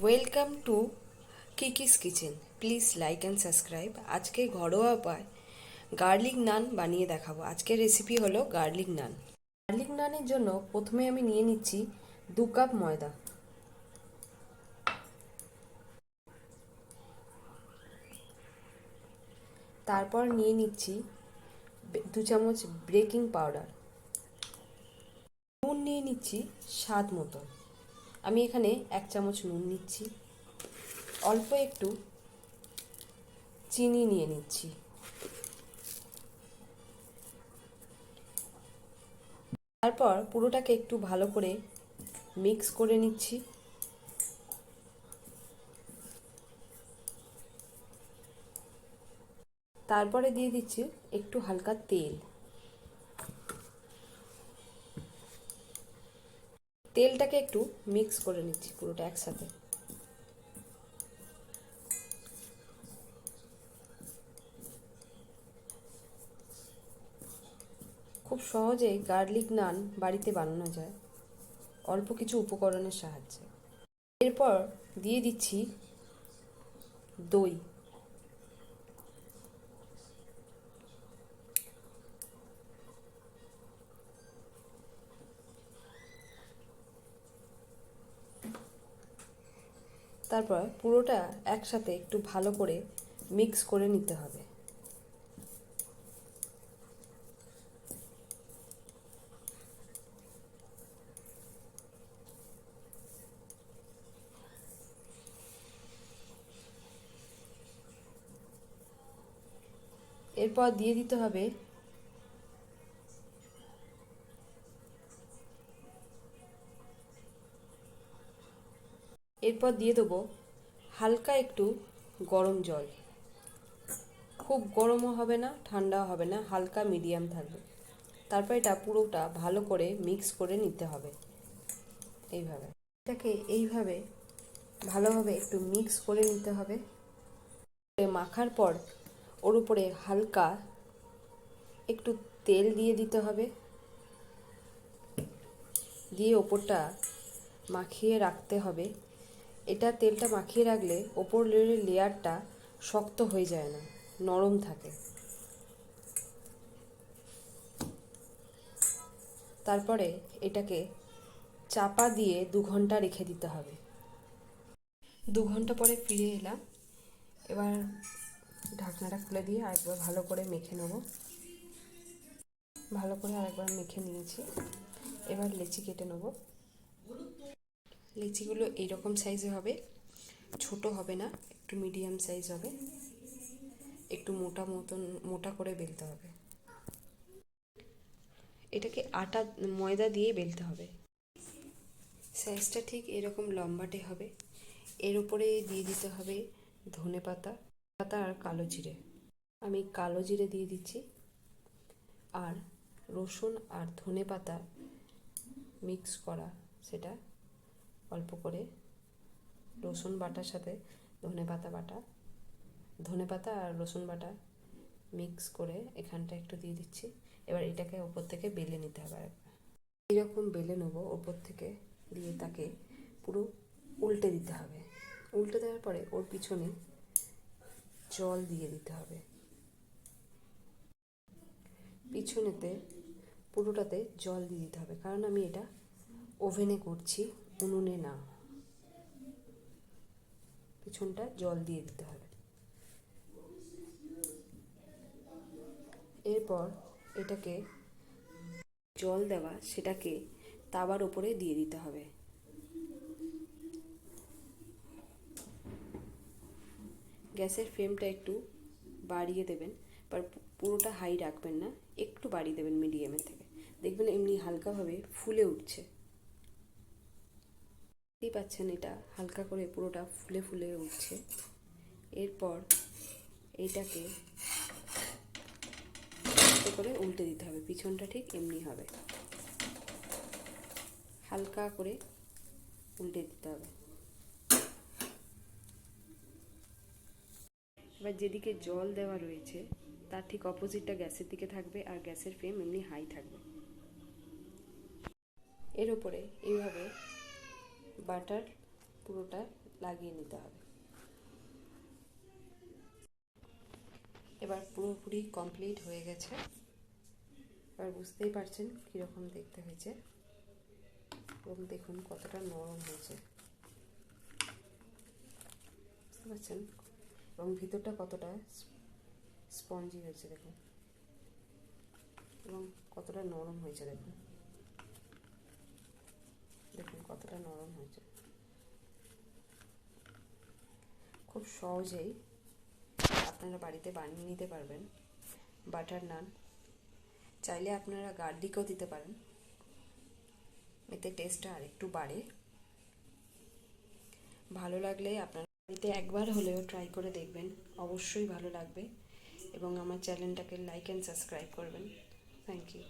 Welcome to Kiki's kitchen. Please like and subscribe. আজকে ঘরোয়া উপায় গার্লিক নান বানিয়ে দেখাবো। আজকের রেসিপি হলো গার্লিক নান। গার্লিক নানের জন্য প্রথমে আমি নিয়ে নিচ্ছি 2 কাপ ময়দা। তারপর নিয়ে নিচ্ছি 2 চামচ বেকিং পাউডার। নুন নিয়ে নিচ্ছি স্বাদ মতো। আমি এখানে 1 চামচ নুন নিচ্ছি। অল্প একটু চিনি নিয়ে নিচ্ছি। তারপর পুরোটাকে একটু ভালো করে মিক্স করে নিচ্ছি। তারপরে দিয়ে দিচ্ছি একটু হালকা তেল। তেলটাকে একটু মিক্স করে নিচ্ছি পুরোটা একসাথে। খুব সহজেই গার্লিক নান বাড়িতে বানানো যায় অল্প কিছু উপকরণের সাহায্যে। এরপর দিয়ে দিচ্ছি দই। তারপর পুরোটা একসাথে একটু ভালো করে মিক্স করে নিতে হবে। এরপর দিয়ে দিতে হবে দেবো হালকা একটু গরম জল। খুব গরমও হবে না, ঠান্ডাও হবে না, হালকা মিডিয়াম থাকবে। তারপর এটা পুরোটা ভালো করে মিক্স করে নিতে হবে। এইভাবে এটাকে এইভাবে ভালোভাবে একটু মিক্স করে নিতে হবে। মাখার পর ওর উপরে হালকা একটু তেল দিয়ে দিতে হবে, দিয়ে ওপরটা মাখিয়ে রাখতে হবে। এটা তেলটা মাখিয়ে রাখলে ওপরের লেয়ারটা শক্ত হয়ে যায় না, নরম থাকে। তারপরে এটাকে চাপা দিয়ে 2 ঘন্টা রেখে দিতে হবে। 2 ঘন্টা পরে ফিরে এলাম। এবার ঢাকনাটা খুলে দিয়ে আরেকবার ভালো করে মেখে নেব। ভালো করে আরেকবার মেখে নিয়েছি। এবার লেচি কেটে নেব। লেচিগুলো এইরকম সাইজে হবে, ছোট হবে না, একটু মিডিয়াম সাইজ হবে। একটু মোটা করে বেলতে হবে। এটাকে ময়দা দিয়ে বেলতে হবে। সাইজটা ঠিক এরকম লম্বাটে হবে। এর উপরে দিয়ে দিতে হবে ধনেপাতা আর কালো জিরে। আমি কালো জিরে দিয়ে দিচ্ছি। আর রসুন আর ধনেপাতা মিক্স করা, সেটা অল্প করে রসুন বাটার সাথে ধনেপাতা আর রসুন বাটা মিক্স করে এখানটা একটু দিয়ে দিচ্ছি। এবার এটাকে ওপর থেকে বেলে নিতে হবে। এরকম বেলে নেবো ওপর থেকে, দিয়ে তাকে পুরো উল্টে দিতে হবে। উল্টে দেওয়ার পরে ওর পিছনে জল দিয়ে দিতে হবে। পিছনেতে পুরোটাতে জল দিয়ে দিতে হবে, কারণ আমি এটা ওভেনে করছি, উনুনে না। পিছনটা জল দিয়ে দিতে হবে। এরপর এটাকে জল দেওয়া সেটাকে তাওয়ার উপরে দিয়ে দিতে হবে। গ্যাসের ফ্লেমটা একটু বাড়িয়ে দেবেন, বা পুরোটা হাই রাখবেন না, একটু বাড়িয়ে দেবেন মিডিয়ামের থেকে। দেখবেন এমনি হালকাভাবে ফুলে উঠছে। দেখতেই পাচ্ছেন এটা হালকা করে পুরোটা ফুলে ফুলে উঠছে। এরপর এইটাকে করে উল্টে দিতে হবে। পিছনটা ঠিক এমনি হবে, হালকা করে উল্টে দিতে হবে। এবার যেদিকে জল দেওয়া রয়েছে তার ঠিক অপোজিটটা গ্যাসের দিকে থাকবে, আর গ্যাসের ফ্লেম এমনি হাই থাকবে। এর উপরে এইভাবে বাটার পুরোটা লাগিয়ে নিতে হবে। এবার পুরোপুরি কমপ্লিট হয়ে গেছে। এবার বুঝতেই পারছেন কীরকম দেখতে হয়েছে এবং দেখুন কতটা নরম হয়েছে, বুঝতে পারছেন? এবং ভিতরটা কতটা স্পঞ্জি হয়েছে দেখুন, এবং কতটা নরম হয়েছে দেখুন, দেখুন কতটা নরম হয়েছে। খুব সহজেই আপনারা বাড়িতে বানিয়ে নিতে পারবেন বাটার নান। চাইলে আপনারা গার্লিকও দিতে পারেন, এতে টেস্টটা আরেকটু বাড়ে। ভালো লাগলে আপনারা বাড়িতে একবার হলেও ট্রাই করে দেখবেন, অবশ্যই ভালো লাগবে। এবং আমার চ্যানেলটাকে লাইক অ্যান্ড সাবস্ক্রাইব করবেন। Thank you.